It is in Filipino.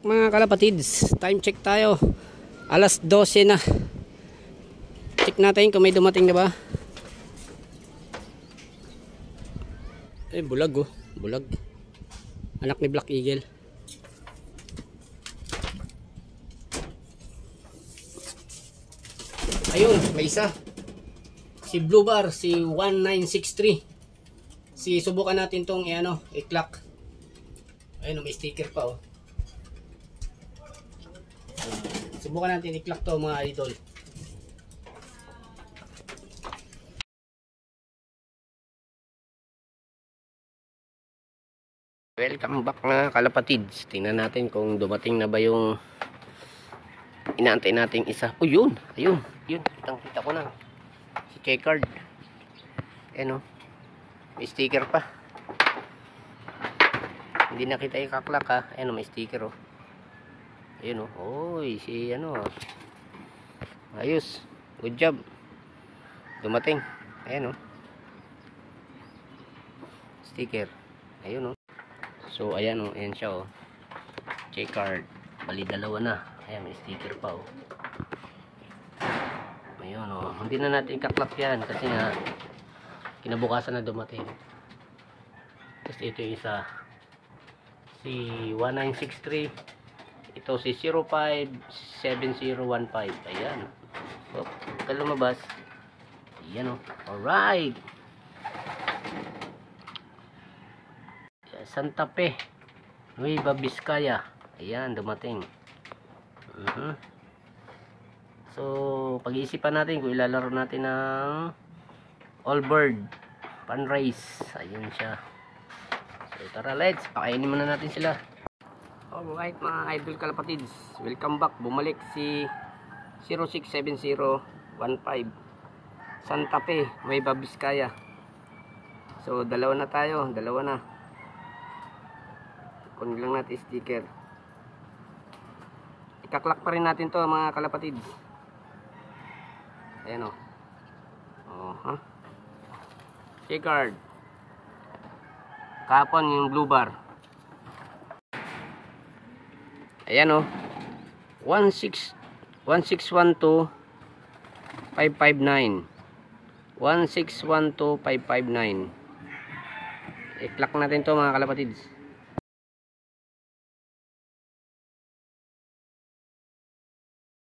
Mga kalapatids, time check tayo. Alas 12 na. Check natin kung may dumating na ba. Bulag oh, bulag. Anak ni Black Eagle. Ayun, may isa. Si Blue Bar, si 1963. Subukan natin tong i-clock. Ayun, may sticker pa oh. Subukan natin i-clock to mga idol. Welcome back mga kalapatids. Tingnan natin kung dumating na ba yung inaantay nating isa. Oh yun, ayun, yun. Kita ko na. Si checkered. Ayan oh. May sticker pa. Hindi na kita i-clock ha. Ayan oh, may sticker oh. Ayun oh. Oy, si ayos. Good job. Dumating. Ayan oh. Sticker. Ayun oh. So ayan oh, ayan siya oh. Checkered. Bali dalawa na. Ayan, may sticker pa oh. Ayun oh. Hindi na natin kaklap yan kasi nga kinabukasan na dumating. Tapos ito yung isa. Si 1963. Ito si 057015. Ayan. So, pagka lumabas. Ayan o. Alright. Santa Fe. Nueva Vizcaya. Ayan, dumating. So, pag-iisipan natin kung ilalaro natin ng Allbird Pan Race. Ayun siya. So, tara, let's. Pakainin muna natin sila. Alright mga idol kalapatids, welcome back. Bumalik si 067015 Santa Fe, Nueva Vizcaya. So dalawa na tayo, dalawa na. Kunin lang natin sticker. Ikaklak pa rin natin to mga kalapatids. Ayan o. Checkered. Kahapon yung Blue Bar. Ayan o. 1612559. 1612559. I-clock natin to mga kalapatids.